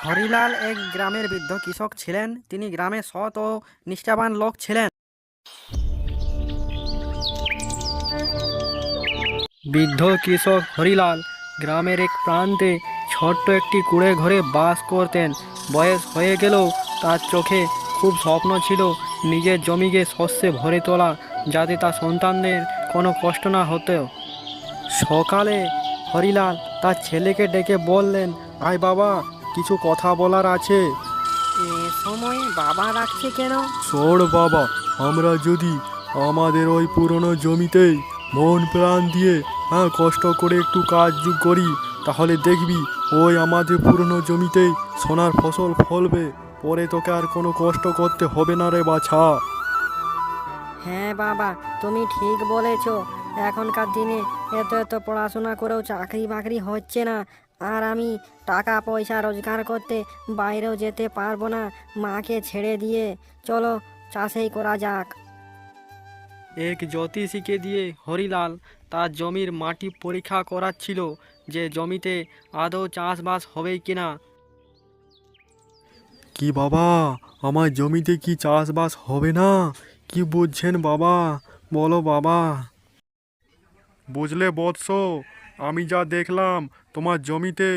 হরিলাল এক গ্রামের বৃদ্ধ কৃষক ছিলেন। তিনি গ্রামে সৎ ও নিষ্ঠাবান লোক ছিলেন। বৃদ্ধ কৃষক হরিলাল গ্রামের এক প্রান্তে ছোট্ট একটি কুঁড়ে ঘরে বাস করতেন। বয়স হয়ে গেলেও তার চোখে খুব স্বপ্ন ছিল নিজের জমিকে শস্যে ভরে তোলা, যাতে তার সন্তানদের কোনো কষ্ট না হতো। সকালে হরিলাল তার ছেলেকে ডেকে বললেন, আয় বাবা, কিছু কথা বলার আছে। এ সময় বাবা ডাকছে কেন? শোন বাবা, আমরা যদি আমাদের ওই পুরনো জমিতেই মন প্রাণ দিয়ে কষ্ট করে একটু কাজ করি, তাহলে দেখবি ওই আমাদের পুরনো জমিতেই সোনার ফসল ফলবে। পরে তোকে আর কোনো কষ্ট করতে হবে না রে বাছা। হ্যাঁ বাবা, তুমি ঠিক বলেছ। এখনকার দিনে এত এত পড়াশোনা করেও চাকরি বাকরি হচ্ছে না, আর আমি টাকা পয়সা রোজগার করতে বাইরেও যেতে পারবো না মাকে ছেড়ে দিয়ে। চলো চাষেই করা যাক। এক জ্যোতিষীকে দিয়ে হরিলাল তার জমির মাটি পরীক্ষা করাচ্ছিল যে জমিতে আদৌ চাষবাস হবে কিনা। কি বাবা, আমার জমিতে কি চাষবাস হবে না? কি বুঝছেন বাবা, বলো বাবা। বুঝলে বৎস, আমি যা দেখলাম তোমার জমিতে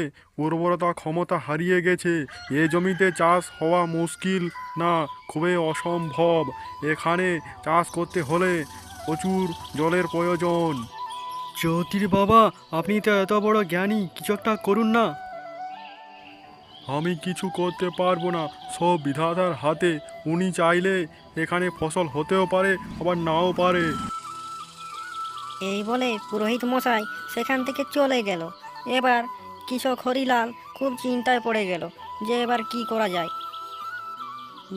উর্বরতা ক্ষমতা হারিয়ে গেছে। এ জমিতে চাষ হওয়া মুশকিল না, খুবই অসম্ভব। এখানে চাষ করতে হলে প্রচুর জলের প্রয়োজন। জ্যোতির বাবা, আপনি তো এত বড় জ্ঞানী, কিছু একটা করুন না। আমি কিছু করতে পারবো না, সব বিধাতার হাতে। উনি চাইলে এখানে ফসল হতেও পারে, আবার নাও পারে। এই বলে পুরোহিত মশাই সেখান থেকে চলে গেল। এবার কৃষক হরিলাল খুব চিন্তায় পড়ে গেল যে এবার কি করা যায়।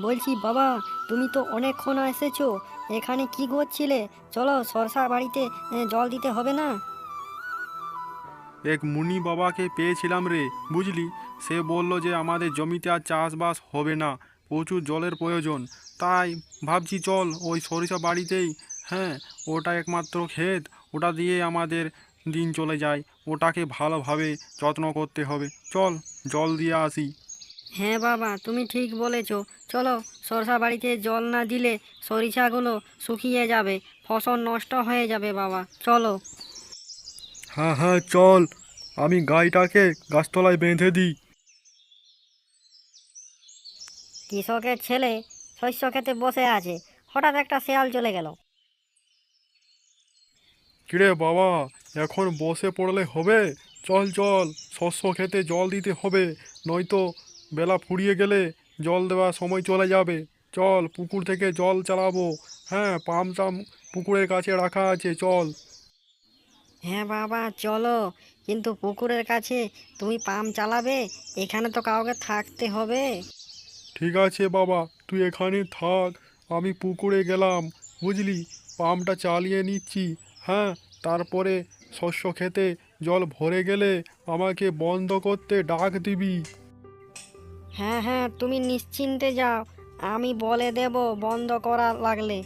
বলছি বাবা, তুমি তো অনেকক্ষণ এসেছো, এখানে কি করছিলে? চলো সরষা বাড়িতে জল দিতে হবে না? এক মুনি বাবাকে পেয়েছিলাম রে, বুঝলি। সে বলল যে আমাদের জমিতে আর চাষবাস হবে না, প্রচুর জলের প্রয়োজন। তাই ভাবছি চল ওই সরিষা বাড়িতেই, ওটা একমাত্র ক্ষেত, ওটা দিয়ে আমাদের দিন চলে যায়। ওটাকে ভালোভাবে যত্ন করতে হবে, চল জল দিয়ে আসি। হ্যাঁ বাবা, তুমি ঠিক বলেছো। চলো, সরষা বাড়িতে জল না দিলে সরিষাগুলো শুকিয়ে যাবে, ফসল নষ্ট হয়ে যাবে বাবা, চলো। হ্যাঁ হ্যাঁ চল, আমি গাইটাকে গাছতলায় বেঁধে দিই। কৃষকের ছেলে শস্য খেতে বসে আছে, হঠাৎ একটা শেয়াল চলে গেল। কিরে বাবা, এখন বসে পড়লে হবে? চল চল, শস্য খেতে জল দিতে হবে, নয়তো বেলা ফুরিয়ে গেলে জল দেওয়ার সময় চলে যাবে। চল, পুকুর থেকে জল চালাবো। পাম্প টাম পুকুরের কাছে রাখা আছে, চল। হ্যাঁ বাবা চলো, কিন্তু পুকুরের কাছে তুমি পাম্প চালাবে? এখানে তো কাউকে থাকতে হবে। ঠিক আছে বাবা, তুই এখানে থাক, আমি পুকুরে গেলাম, বুঝলি। পাম্পটা চালিয়ে নিচ্ছি। তারপরে শস্য খেতে জল ভরে গেলে আমাকে বন্ধ করতে ডাক দিবি। হ্যাঁ হ্যাঁ, তুমি নিশ্চিন্তে যাও, আমি বলে দেব বন্ধ করা লাগলে।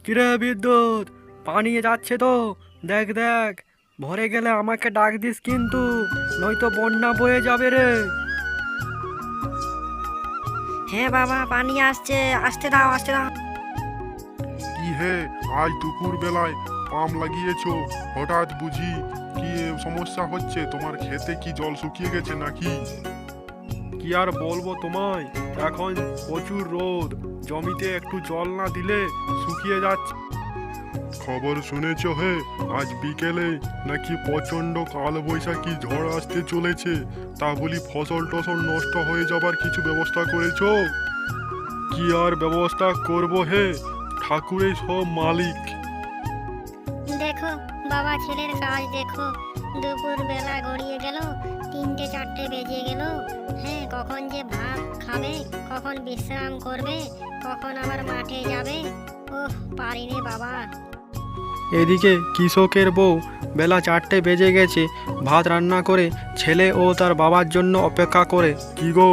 কিরে বিদ্যুৎ, পানি যাচ্ছে তো, দেখ দেখ, ভরে গেলে আমাকে ডাক দিস কিন্তু, নয়তো বন্যা বয়ে যাবে রে। হ্যাঁ বাবা, পানি আসছে, আসতে দাও আসতে দাও। কি হে, আজ দুপুর বেলায় পাম্প লাগিয়েছো, হঠাৎ বুঝি কি সমস্যা হচ্ছে? তোমার ক্ষেতে কি জল শুকিয়ে গেছে নাকি? কি আর বলবো তোমায়, এখন প্রচুর রোদ, জমিতে একটু জল না দিলে শুকিয়ে যাচ্ছে। খবর শুনেছো হে, আজ বিকেলে নাকি প্রচন্ড কালবৈশাখী ঝড় আসতে চলেছে। তা বলি ফসল টসল নষ্ট হয়ে যাবার কিছু ব্যবস্থা করেছো? কি আর ব্যবস্থা করব হে, ঠাকুরেই সব মালিক। দেখো বাবা, ছেলের কাজ দেখো, দুপুর বেলা গড়িয়ে গেল, 3টে 4টে বেজে গেল। কখন যে ভাত খাবে, কখন বিশ্রাম করবে, কখন আবার মাঠে যাবে। ওহ, পারিনি বাবা। এদিকে কৃষকের বউ বেলা 4টে বেজে গেছে, ভাত রান্না করে ছেলে ও তার বাবার জন্য অপেক্ষা করে। কি গো,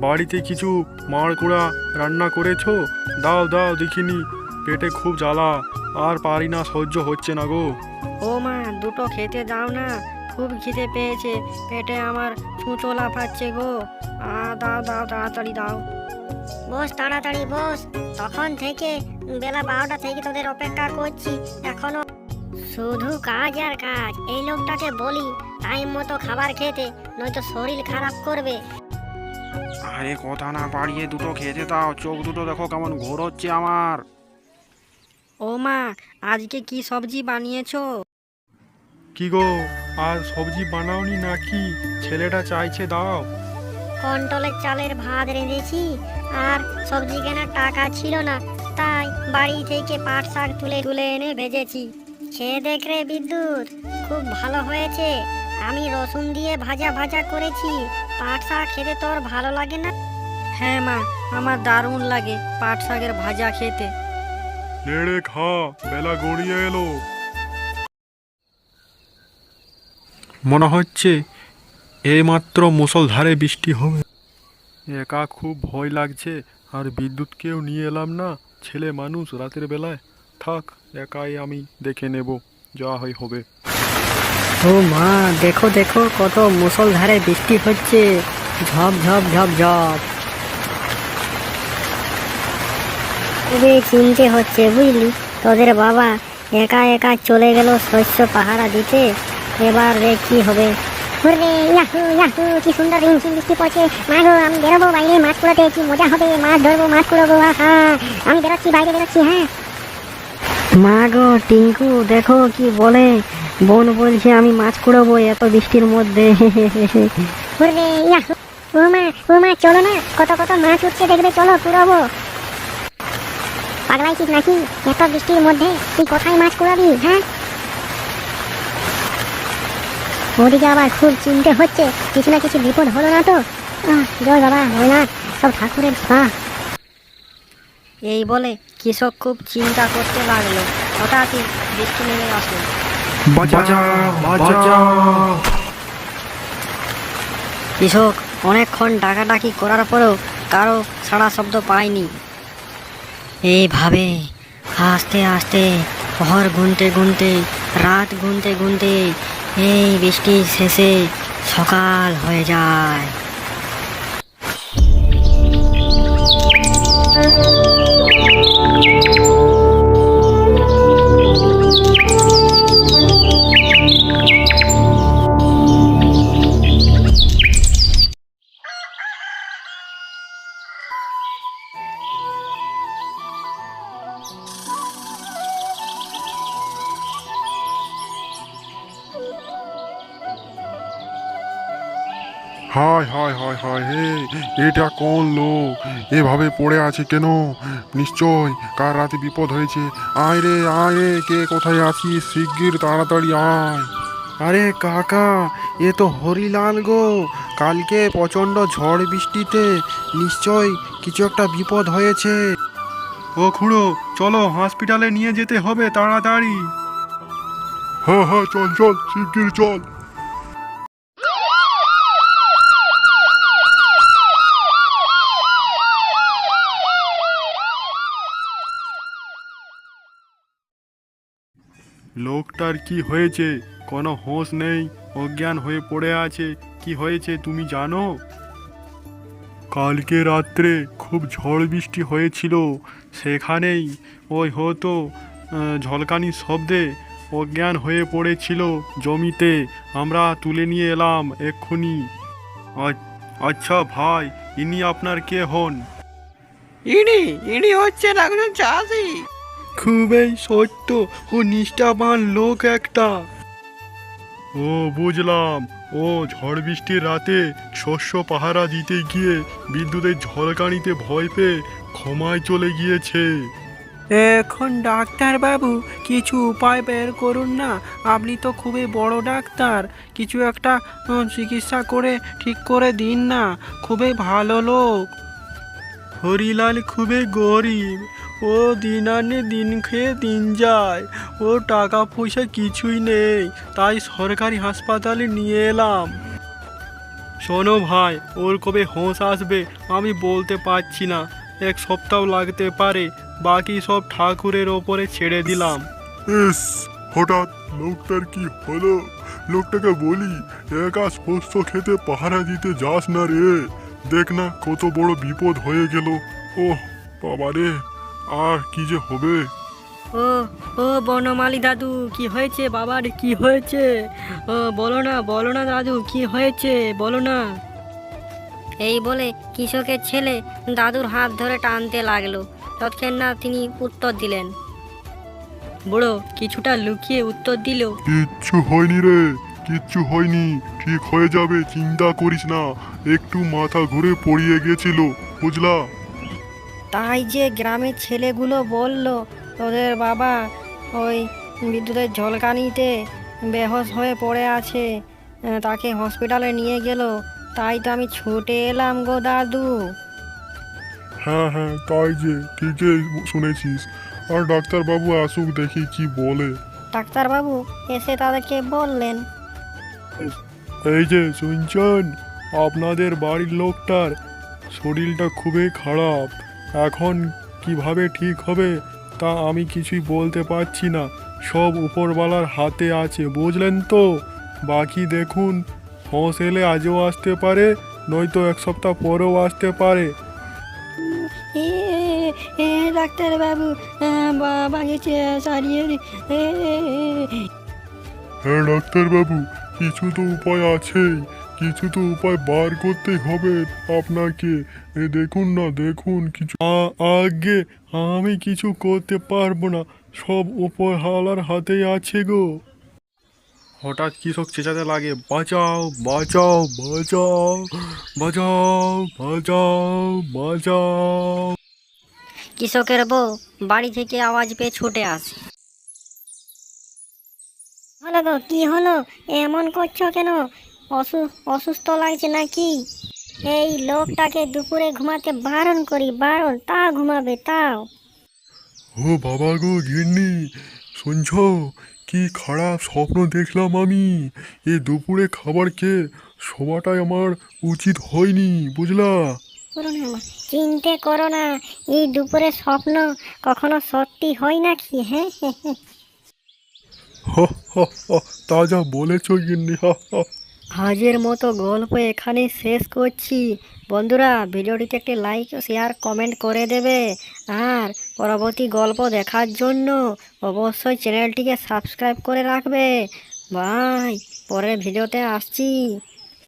বাড়িতে কিছু মাড়কুড়া রান্না করেছো? দাও দাও দেখিনি, পেটে খুব জ্বালা, আর পারি না, সহ্য হচ্ছে না গো। ও মা, দুটো খেতে দাও না, খুব খিদে পেয়েছে, পেটে আমার ছুঁচো লাফাচ্ছে গো। দাও দাও, তাড়াতাড়ি দাও। বস তাড়াতাড়ি বস, তখন থেকে বেলা 12টা থেকে তোদের অপেক্ষা করছি, এখনো শুধু কাজ আর কাজ। এই লোকটাকে বলি টাইম মতো খাবার খেতে, নয়তো শরীর খারাপ করবে। আরে কথা না বাড়িয়ে দুটো খেতে দাও, চোখ দুটো দেখো কেমন ঘোরচ্ছে আমার। ও মা, আজকে কি সবজি বানিয়েছো? কি গো, আর সবজি বানাওনি নাকি? ছেলেটা চাইছে দাও। কন্ট্রোলের চালের ভাত রেঁধেছি, আর সবজি কেনার টাকা ছিল না, তাই বাড়ি থেকে পাট শাক তুলে তুলে এনে ভেজেছি। খেয়ে দেখ রে বিদ্যুৎ, খুব ভালো হয়েছে। আমি রসুন দিয়ে ভাজা ভাজা করেছি। পাট শাক খেতে তোর ভালো লাগে না? হ্যাঁ মা, আমার দারুণ লাগে পাট শাকের ভাজা খেতে। নেড়ে খা, বেলা গড়িয়ে এলো। মনে হচ্ছে এইমাত্র মুষলধারে বৃষ্টি হবে। একা খুব ভয় লাগছে, আর বিদ্যুৎকেও নিয়ে এলাম না। ছেলে মানুষ রাতের বেলায়, থাক একাই আমি দেখে নেব, যা হয় হবে। ও মা, দেখো দেখো কত মুষলধারে বৃষ্টি হচ্ছে, ঝপ ঝপ ঝপ ঝপ। খুবই চিনতে হচ্ছে বুঝলি, তোদের বাবা একা একা চলে গেল শস্য পাহারা দিতে। এবার রে কি হবে? হুররে, ইয়াহু ইয়াহু, কি সুন্দর রিমঝিম বৃষ্টি পড়ছে। মা গো, আমি বেরোবো বাইরে মাছ কুড়োতে, কি মজা হবে। মাছ ধরবো, মাছ কুড়োবো, আহা। আমি বেরোচ্ছি, বাইরে বেরোচ্ছি, হ্যাঁ। মা গো, টিঙ্কু দেখো কি বলে, বোন বলছে আমি মাছ কুড়োবো এত বৃষ্টির মধ্যে। Hurray, Yahoo. ও মা চলো না, কত কত মাছ উঠছে দেখবে, চলো কুড়োবো। পাগলাইছিস নাকি? এত বৃষ্টির মধ্যে তুই কোথায় মাছ কুড়াবি, হ্যাঁ? ওদিকে আবার খুব চিন্তা হচ্ছে, কিছু না কিছু বিপদ হলো না তো? জয় বাবা ভোলানাথ, সব ঠাকুরের পা। এই বলে কৃষক খুব চিন্তা করতে লাগলো। হঠাৎই বৃষ্টি নেমে আসলো। কৃষক অনেকক্ষণ ডাকাডাকি করার পরেও কারো সাড়া শব্দ পায়নি। এইভাবে আস্তে আস্তে ভর গুনতে গুনতে, রাত গুনতে গুনতে এই বৃষ্টির শেষে সকাল হয়ে যায়। হায় হায় হায় হায় হে, এটা কোন লোক এভাবে পড়ে আছে কেন? নিশ্চয় কার রাতে বিপদ হয়েছে। আয় রে আয় রে, কে কোথায় আছিস? শিগগির তাড়াতাড়ি আয়। আরে কাকা, এ তো হরিলাল গো। কালকে প্রচণ্ড ঝড় বৃষ্টিতে নিশ্চয় কিছু একটা বিপদ হয়েছে। ও খুড়ো, চলো হসপিটালে নিয়ে যেতে হবে তাড়াতাড়ি। হ্যাঁ হ্যাঁ, চল চল, শিগগির চল। লোকটার কি হয়েছে? কোনো হোশ নেই, অজ্ঞান হয়ে পড়ে আছে। কি হয়েছে তুমি জানো? কালকে রাত্রে খুব ঝড় বৃষ্টি হয়েছিল, সেখানেই ওই হয়তো ঝলকানির শব্দে অজ্ঞান হয়ে পড়েছিল জমিতে। আমরা তুলে নিয়ে এলাম এক্ষুনি। আচ্ছা ভাই, ইনি আপনার কে হন? ইনি হচ্ছেন একজন চাষি। খুবই সত্য ও নিষ্ঠাবান লোক একটা। ও বুঝলাম, ও ঝড় বৃষ্টির রাতে শস্য পাহারা দিতে গিয়ে বিদ্যুতের ঝলকানিতে ভয় পেয়ে ক্ষমায় চলে গিয়েছে। এখন ডাক্তার বাবু, কিছু উপায় বের করুন না। আপনি তো খুবই বড় ডাক্তার, কিছু একটা চিকিৎসা করে ঠিক করে দিন না। খুবই ভালো লোক। হরিলাল খুবই গরিব, ও দিন আনে দিন খেয়ে দিন যায়। ও টাকা পয়সা কিছুই নেই, তাই সরকারি হাসপাতালে নিয়ে এলাম। শোনো ভাই, ওর কবে হোঁশ আসবে আমি বলতে পারছি না। 1 সপ্তাহ লাগতে পারে, বাকি সব ঠাকুরের ওপরে ছেড়ে দিলাম। ইস, হঠাৎ লোকটার কি হলো? লোকটাকে বলি একা শস্য খেতে পাহারা দিতে যাস না রে। দেখ না কত বড় বিপদ হয়ে গেল। ওহ বাবা রে, আর কি যে হবে। ও ও বনমালী দাদু, কি হয়েছে বাবার, কি হয়েছে? ও বলো না দাদু, কি হয়েছে বলো না। এই বলে কৃষকের ছেলে দাদুর হাত ধরে টানতে লাগলো। তৎক্ষণ না তিনি উত্তর দিলেন। বুড়ো কিছুটা লুকিয়ে উত্তর দিল, কিচ্ছু হয়নি রে, কিচ্ছু হয়নি, ঠিক হয়ে যাবে, চিন্তা করিস না। একটু মাথা ঘুরে পড়িয়ে গেছিল, বুঝলা। তাই যে গ্রামের ছেলেগুলো বলল তোদের বাবা ওই বিদ্যুতের ঝলকানিতে বেহোশ হয়ে পড়ে আছে, তাকে হসপিটালে নিয়ে গেল, তাই তো আমি ছুটে এলাম গো দাদু। হ্যাঁ হ্যাঁ, তাই যে ঠিকই শুনেছিস। আর ডাক্তারবাবু আসুক, দেখি কি বলে। ডাক্তারবাবু এসে তাদেরকে বললেন, এই যে শুনছেন, আপনাদের বাড়ির লোকটার শরীরটা খুবই খারাপ। এখন কিভাবে ঠিক হবে তা আমি কিছুই বলতে পারছি না, সব উপরওয়ালার হাতে আছে, বুঝলেন তো। বাকি দেখুন, হোঁশ এলে আজও আসতে পারে, নয়তো এক সপ্তাহ পরেও আসতে পারে। এ এ ডাক্তারবাবু, বাবাকে সারিয়ে হ্যাঁ ডাক্তারবাবু, কিছু তো উপায় আছেই, কিছু তো উপায় বার করতে হবে আপনাকে। দেখুন না, দেখুন কিছু। আগে আমি কিছু করতে পারবো না, সব উপরওয়ালার হাতেই আছে গো। হঠাৎ কৃষক চেঁচাতে লাগে, বাঁচাও বাঁচাও বাঁচাও বাঁচাও বাঁচাও বাঁচাও। কৃষকের বউ বাড়ি থেকে আওয়াজ পেয়ে ছুটে আসে। হলো গো, কি হলো? এমন করছো কেন? অসুস্থ লাগছে নাকি? এই লোকটাকে দুপুরে ঘুমাতে বারণ করি, বারণ, তা ঘুমাবে তাও। ও বাবা গো গিন্নি, শুনছো? কি খারাপ স্বপ্ন দেখলাম আমি। এই দুপুরে খাবার খেয়ে শোয়াটাই আমার উচিত হয়নি, বুঝলা। করো না মা, চিন্তে করো না। এই দুপুরে স্বপ্ন কখনো সত্যি হয় নাকি? হ্যাঁ হ হ হ, তা যা বলেছো গিন্নি, হা হা। আজের মতো গল্প এখানে শেষ করছি। বন্ধুরা, ভিডিওটিতে একটি লাইক, শেয়ার, কমেন্ট করে দেবে। আর পরবর্তী গল্প দেখার জন্য অবশ্যই চ্যানেলটিকে সাবস্ক্রাইব করে রাখবে। বাই, পরের ভিডিওতে আসছি।